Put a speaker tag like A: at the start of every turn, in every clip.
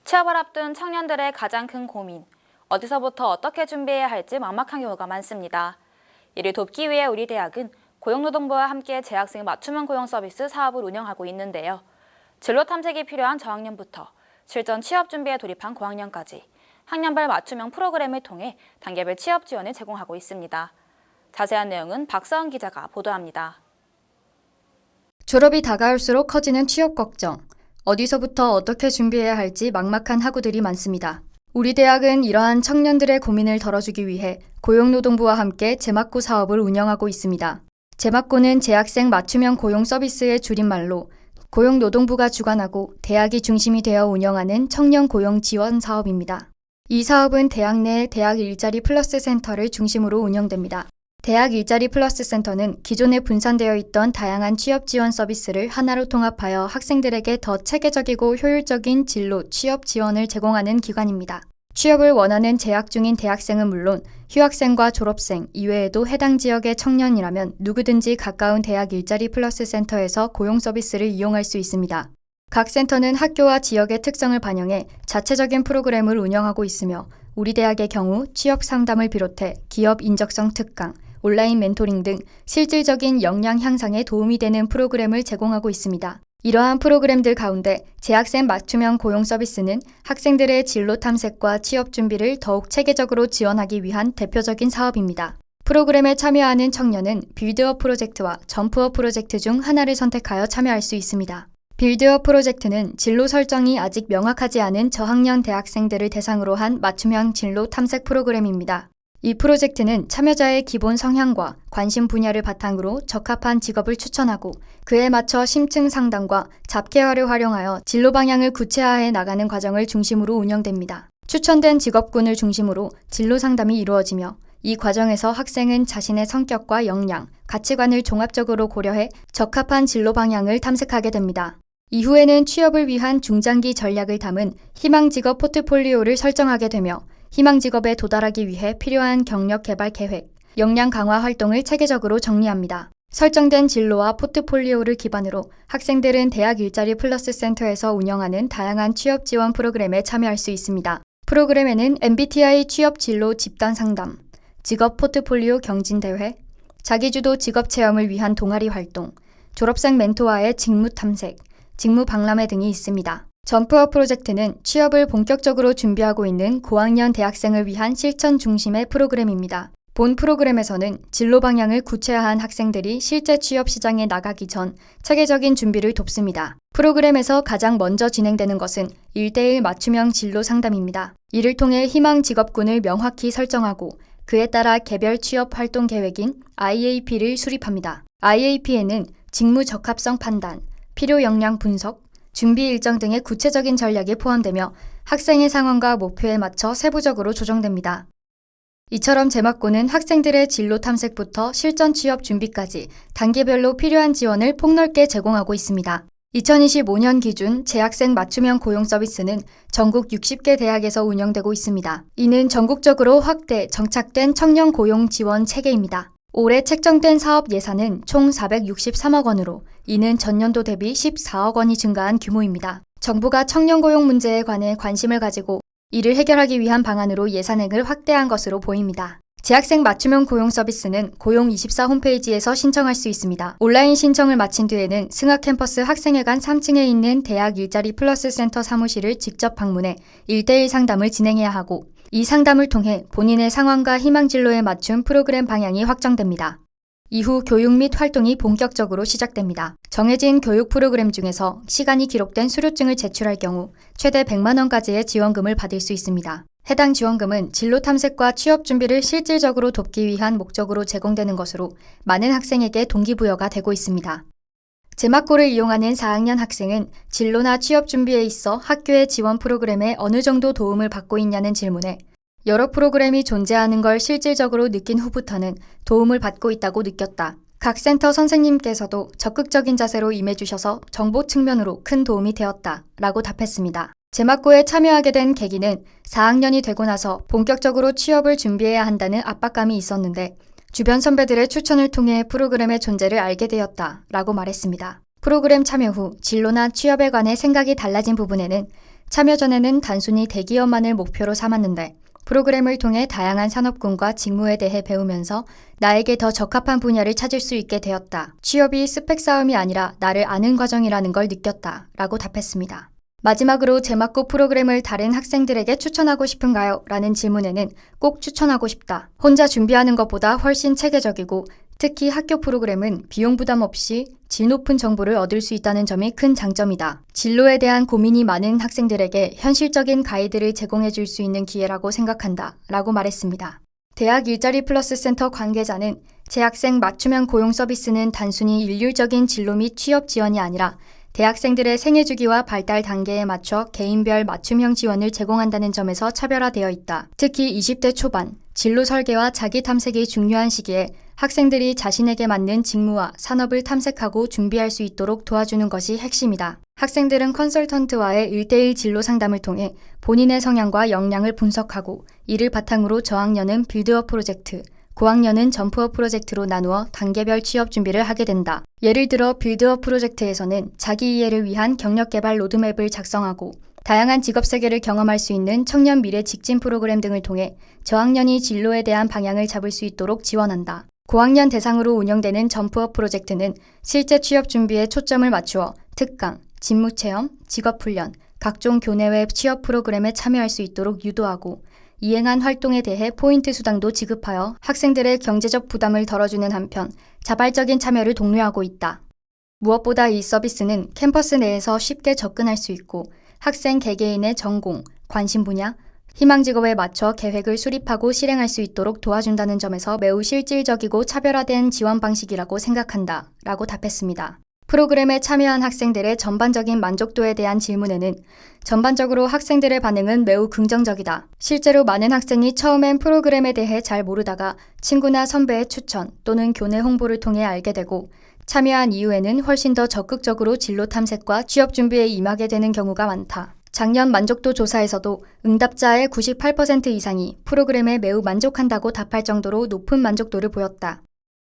A: 취업을 앞둔 청년들의 가장 큰 고민, 어디서부터 어떻게 준비해야 할지 막막한 경우가 많습니다. 이를 돕기 위해 우리 대학은 고용노동부와 함께 재학생 맞춤형 고용 서비스 사업을 운영하고 있는데요. 진로 탐색이 필요한 저학년부터 실전 취업 준비에 돌입한 고학년까지 학년별 맞춤형 프로그램을 통해 단계별 취업 지원을 제공하고 있습니다. 자세한 내용은 박서은 기자가 보도합니다.
B: 졸업이 다가올수록 커지는 취업 걱정. 어디서부터 어떻게 준비해야 할지 막막한 학우들이 많습니다. 우리 대학은 이러한 청년들의 고민을 덜어주기 위해 고용노동부와 함께 재맞고 사업을 운영하고 있습니다. 재맞고는 재학생 맞춤형 고용 서비스의 줄임말로 고용노동부가 주관하고 대학이 중심이 되어 운영하는 청년 고용 지원 사업입니다. 이 사업은 대학 내 대학 일자리 플러스 센터를 중심으로 운영됩니다. 대학 일자리 플러스 센터는 기존에 분산되어 있던 다양한 취업 지원 서비스를 하나로 통합하여 학생들에게 더 체계적이고 효율적인 진로 취업 지원을 제공하는 기관입니다. 취업을 원하는 재학 중인 대학생은 물론 휴학생과 졸업생 이외에도 해당 지역의 청년이라면 누구든지 가까운 대학 일자리 플러스 센터에서 고용 서비스를 이용할 수 있습니다. 각 센터는 학교와 지역의 특성을 반영해 자체적인 프로그램을 운영하고 있으며 우리 대학의 경우 취업 상담을 비롯해 기업 인적성 특강, 온라인 멘토링 등 실질적인 역량 향상에 도움이 되는 프로그램을 제공하고 있습니다. 이러한 프로그램들 가운데 재학생 맞춤형 고용 서비스는 학생들의 진로 탐색과 취업 준비를 더욱 체계적으로 지원하기 위한 대표적인 사업입니다. 프로그램에 참여하는 청년은 빌드업 프로젝트와 점프업 프로젝트 중 하나를 선택하여 참여할 수 있습니다. 빌드업 프로젝트는 진로 설정이 아직 명확하지 않은 저학년 대학생들을 대상으로 한 맞춤형 진로 탐색 프로그램입니다. 이 프로젝트는 참여자의 기본 성향과 관심 분야를 바탕으로 적합한 직업을 추천하고 그에 맞춰 심층 상담과 잡케어를 활용하여 진로 방향을 구체화해 나가는 과정을 중심으로 운영됩니다. 추천된 직업군을 중심으로 진로 상담이 이루어지며 이 과정에서 학생은 자신의 성격과 역량, 가치관을 종합적으로 고려해 적합한 진로 방향을 탐색하게 됩니다. 이후에는 취업을 위한 중장기 전략을 담은 희망 직업 포트폴리오를 설정하게 되며 희망 직업에 도달하기 위해 필요한 경력 개발 계획, 역량 강화 활동을 체계적으로 정리합니다. 설정된 진로와 포트폴리오를 기반으로 학생들은 대학 일자리 플러스 센터에서 운영하는 다양한 취업 지원 프로그램에 참여할 수 있습니다. 프로그램에는 MBTI 취업 진로 집단 상담, 직업 포트폴리오 경진 대회, 자기주도 직업 체험을 위한 동아리 활동, 졸업생 멘토와의 직무 탐색, 직무 박람회 등이 있습니다. 점프업 프로젝트는 취업을 본격적으로 준비하고 있는 고학년 대학생을 위한 실천 중심의 프로그램입니다. 본 프로그램에서는 진로 방향을 구체화한 학생들이 실제 취업 시장에 나가기 전 체계적인 준비를 돕습니다. 프로그램에서 가장 먼저 진행되는 것은 1:1 맞춤형 진로 상담입니다. 이를 통해 희망 직업군을 명확히 설정하고 그에 따라 개별 취업 활동 계획인 IAP를 수립합니다. IAP에는 직무 적합성 판단, 필요 역량 분석, 준비 일정 등의 구체적인 전략이 포함되며 학생의 상황과 목표에 맞춰 세부적으로 조정됩니다. 이처럼 재맞고는 학생들의 진로 탐색부터 실전 취업 준비까지 단계별로 필요한 지원을 폭넓게 제공하고 있습니다. 2025년 기준 재학생 맞춤형 고용 서비스는 전국 60개 대학에서 운영되고 있습니다. 이는 전국적으로 확대, 정착된 청년 고용 지원 체계입니다. 올해 책정된 사업 예산은 총 463억 원으로 이는 전년도 대비 14억 원이 증가한 규모입니다. 정부가 청년 고용 문제에 관해 관심을 가지고 이를 해결하기 위한 방안으로 예산액을 확대한 것으로 보입니다. 재학생 맞춤형 고용 서비스는 고용24 홈페이지에서 신청할 수 있습니다. 온라인 신청을 마친 뒤에는 승학캠퍼스 학생회관 3층에 있는 대학 일자리 플러스 센터 사무실을 직접 방문해 1:1 상담을 진행해야 하고 이 상담을 통해 본인의 상황과 희망 진로에 맞춘 프로그램 방향이 확정됩니다. 이후 교육 및 활동이 본격적으로 시작됩니다. 정해진 교육 프로그램 중에서 시간이 기록된 수료증을 제출할 경우 최대 100만 원까지의 지원금을 받을 수 있습니다. 해당 지원금은 진로 탐색과 취업 준비를 실질적으로 돕기 위한 목적으로 제공되는 것으로 많은 학생에게 동기부여가 되고 있습니다. 재맞고를 이용하는 4학년 학생은 진로나 취업 준비에 있어 학교의 지원 프로그램에 어느 정도 도움을 받고 있냐는 질문에 여러 프로그램이 존재하는 걸 실질적으로 느낀 후부터는 도움을 받고 있다고 느꼈다. 각 센터 선생님께서도 적극적인 자세로 임해주셔서 정보 측면으로 큰 도움이 되었다. 라고 답했습니다. 재맞고에 참여하게 된 계기는 4학년이 되고 나서 본격적으로 취업을 준비해야 한다는 압박감이 있었는데 주변 선배들의 추천을 통해 프로그램의 존재를 알게 되었다 라고 말했습니다. 프로그램 참여 후 진로나 취업에 관해 생각이 달라진 부분에는 참여 전에는 단순히 대기업만을 목표로 삼았는데 프로그램을 통해 다양한 산업군과 직무에 대해 배우면서 나에게 더 적합한 분야를 찾을 수 있게 되었다. 취업이 스펙 싸움이 아니라 나를 아는 과정이라는 걸 느꼈다. 라고 답했습니다. 마지막으로 제맞고 프로그램을 다른 학생들에게 추천하고 싶은가요? 라는 질문에는 꼭 추천하고 싶다. 혼자 준비하는 것보다 훨씬 체계적이고 특히 학교 프로그램은 비용 부담 없이 질 높은 정보를 얻을 수 있다는 점이 큰 장점이다. 진로에 대한 고민이 많은 학생들에게 현실적인 가이드를 제공해 줄 수 있는 기회라고 생각한다. 라고 말했습니다. 대학 일자리 플러스 센터 관계자는 재학생 맞춤형 고용 서비스는 단순히 일률적인 진로 및 취업 지원이 아니라 대학생들의 생애 주기와 발달 단계에 맞춰 개인별 맞춤형 지원을 제공한다는 점에서 차별화되어 있다. 특히 20대 초반, 진로 설계와 자기 탐색이 중요한 시기에 학생들이 자신에게 맞는 직무와 산업을 탐색하고 준비할 수 있도록 도와주는 것이 핵심이다. 학생들은 컨설턴트와의 1대1 진로 상담을 통해 본인의 성향과 역량을 분석하고 이를 바탕으로 저학년은 빌드업 프로젝트, 고학년은 점프업 프로젝트로 나누어 단계별 취업 준비를 하게 된다. 예를 들어 빌드업 프로젝트에서는 자기 이해를 위한 경력 개발 로드맵을 작성하고 다양한 직업 세계를 경험할 수 있는 청년 미래 직진 프로그램 등을 통해 저학년이 진로에 대한 방향을 잡을 수 있도록 지원한다. 고학년 대상으로 운영되는 점프업 프로젝트는 실제 취업 준비에 초점을 맞추어 특강, 직무체험, 직업훈련, 각종 교내외 취업 프로그램에 참여할 수 있도록 유도하고 이행한 활동에 대해 포인트 수당도 지급하여 학생들의 경제적 부담을 덜어주는 한편 자발적인 참여를 독려하고 있다. 무엇보다 이 서비스는 캠퍼스 내에서 쉽게 접근할 수 있고 학생 개개인의 전공, 관심 분야, 희망 직업에 맞춰 계획을 수립하고 실행할 수 있도록 도와준다는 점에서 매우 실질적이고 차별화된 지원 방식이라고 생각한다. 라고 답했습니다. 프로그램에 참여한 학생들의 전반적인 만족도에 대한 질문에는 전반적으로 학생들의 반응은 매우 긍정적이다. 실제로 많은 학생이 처음엔 프로그램에 대해 잘 모르다가 친구나 선배의 추천 또는 교내 홍보를 통해 알게 되고 참여한 이후에는 훨씬 더 적극적으로 진로 탐색과 취업 준비에 임하게 되는 경우가 많다. 작년 만족도 조사에서도 응답자의 98% 이상이 프로그램에 매우 만족한다고 답할 정도로 높은 만족도를 보였다.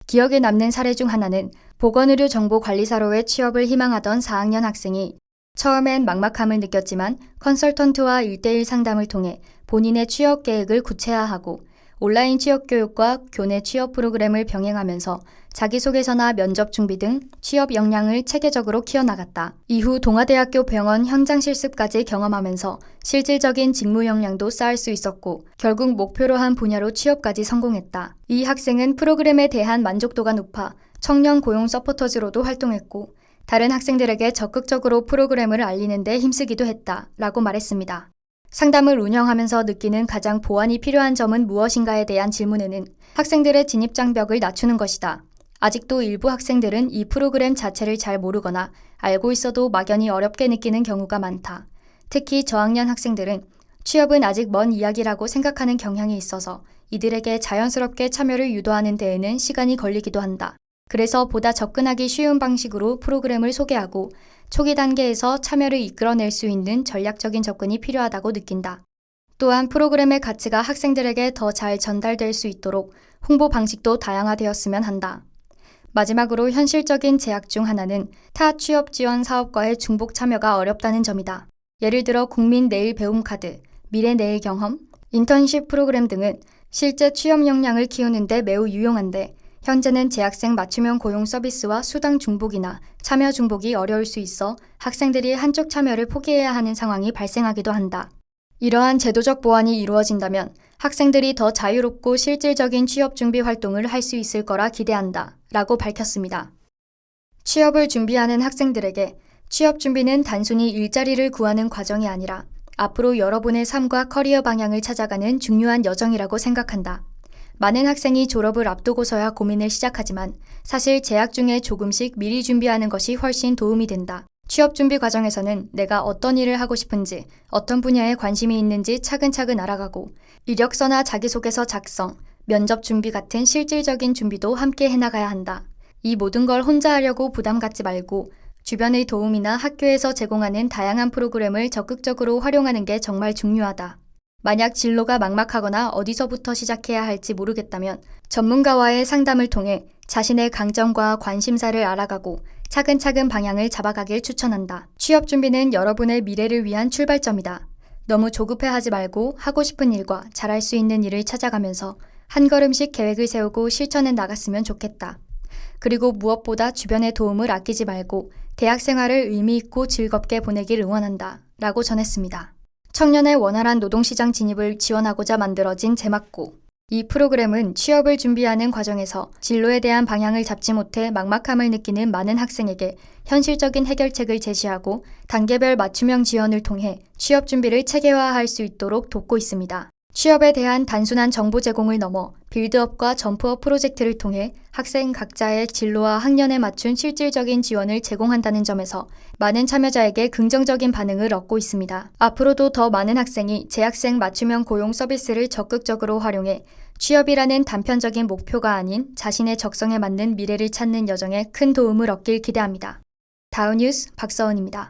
B: 기억에 남는 사례 중 하나는 보건의료정보관리사로의 취업을 희망하던 4학년 학생이 처음엔 막막함을 느꼈지만 컨설턴트와 1대1 상담을 통해 본인의 취업 계획을 구체화하고 온라인 취업 교육과 교내 취업 프로그램을 병행하면서 자기소개서나 면접 준비 등 취업 역량을 체계적으로 키워나갔다. 이후 동아대학교 병원 현장 실습까지 경험하면서 실질적인 직무 역량도 쌓을 수 있었고 결국 목표로 한 분야로 취업까지 성공했다. 이 학생은 프로그램에 대한 만족도가 높아 청년 고용 서포터즈로도 활동했고 다른 학생들에게 적극적으로 프로그램을 알리는 데 힘쓰기도 했다. 라고 말했습니다. 상담을 운영하면서 느끼는 가장 보완이 필요한 점은 무엇인가에 대한 질문에는 학생들의 진입 장벽을 낮추는 것이다. 아직도 일부 학생들은 이 프로그램 자체를 잘 모르거나 알고 있어도 막연히 어렵게 느끼는 경우가 많다. 특히 저학년 학생들은 취업은 아직 먼 이야기라고 생각하는 경향이 있어서 이들에게 자연스럽게 참여를 유도하는 데에는 시간이 걸리기도 한다. 그래서 보다 접근하기 쉬운 방식으로 프로그램을 소개하고 초기 단계에서 참여를 이끌어낼 수 있는 전략적인 접근이 필요하다고 느낀다. 또한 프로그램의 가치가 학생들에게 더 잘 전달될 수 있도록 홍보 방식도 다양화되었으면 한다. 마지막으로 현실적인 제약 중 하나는 타 취업 지원 사업과의 중복 참여가 어렵다는 점이다. 예를 들어 국민 내일 배움 카드, 미래 내일 경험, 인턴십 프로그램 등은 실제 취업 역량을 키우는 데 매우 유용한데 현재는 재학생 맞춤형 고용 서비스와 수당 중복이나 참여 중복이 어려울 수 있어 학생들이 한쪽 참여를 포기해야 하는 상황이 발생하기도 한다. 이러한 제도적 보완이 이루어진다면 학생들이 더 자유롭고 실질적인 취업 준비 활동을 할 수 있을 거라 기대한다. 라고 밝혔습니다. 취업을 준비하는 학생들에게 취업 준비는 단순히 일자리를 구하는 과정이 아니라 앞으로 여러분의 삶과 커리어 방향을 찾아가는 중요한 여정이라고 생각한다. 많은 학생이 졸업을 앞두고서야 고민을 시작하지만 사실 재학 중에 조금씩 미리 준비하는 것이 훨씬 도움이 된다. 취업 준비 과정에서는 내가 어떤 일을 하고 싶은지, 어떤 분야에 관심이 있는지 차근차근 알아가고 이력서나 자기소개서 작성, 면접 준비 같은 실질적인 준비도 함께 해나가야 한다. 이 모든 걸 혼자 하려고 부담 갖지 말고 주변의 도움이나 학교에서 제공하는 다양한 프로그램을 적극적으로 활용하는 게 정말 중요하다. 만약 진로가 막막하거나 어디서부터 시작해야 할지 모르겠다면 전문가와의 상담을 통해 자신의 강점과 관심사를 알아가고 차근차근 방향을 잡아가길 추천한다. 취업 준비는 여러분의 미래를 위한 출발점이다. 너무 조급해하지 말고 하고 싶은 일과 잘할 수 있는 일을 찾아가면서 한 걸음씩 계획을 세우고 실천해 나갔으면 좋겠다. 그리고 무엇보다 주변의 도움을 아끼지 말고 대학 생활을 의미 있고 즐겁게 보내길 응원한다. 라고 전했습니다. 청년의 원활한 노동시장 진입을 지원하고자 만들어진 제막고. 이 프로그램은 취업을 준비하는 과정에서 진로에 대한 방향을 잡지 못해 막막함을 느끼는 많은 학생에게 현실적인 해결책을 제시하고 단계별 맞춤형 지원을 통해 취업 준비를 체계화할 수 있도록 돕고 있습니다. 취업에 대한 단순한 정보 제공을 넘어 빌드업과 점프업 프로젝트를 통해 학생 각자의 진로와 학년에 맞춘 실질적인 지원을 제공한다는 점에서 많은 참여자에게 긍정적인 반응을 얻고 있습니다. 앞으로도 더 많은 학생이 재학생 맞춤형 고용 서비스를 적극적으로 활용해 취업이라는 단편적인 목표가 아닌 자신의 적성에 맞는 미래를 찾는 여정에 큰 도움을 얻길 기대합니다. 다우뉴스 박서은입니다.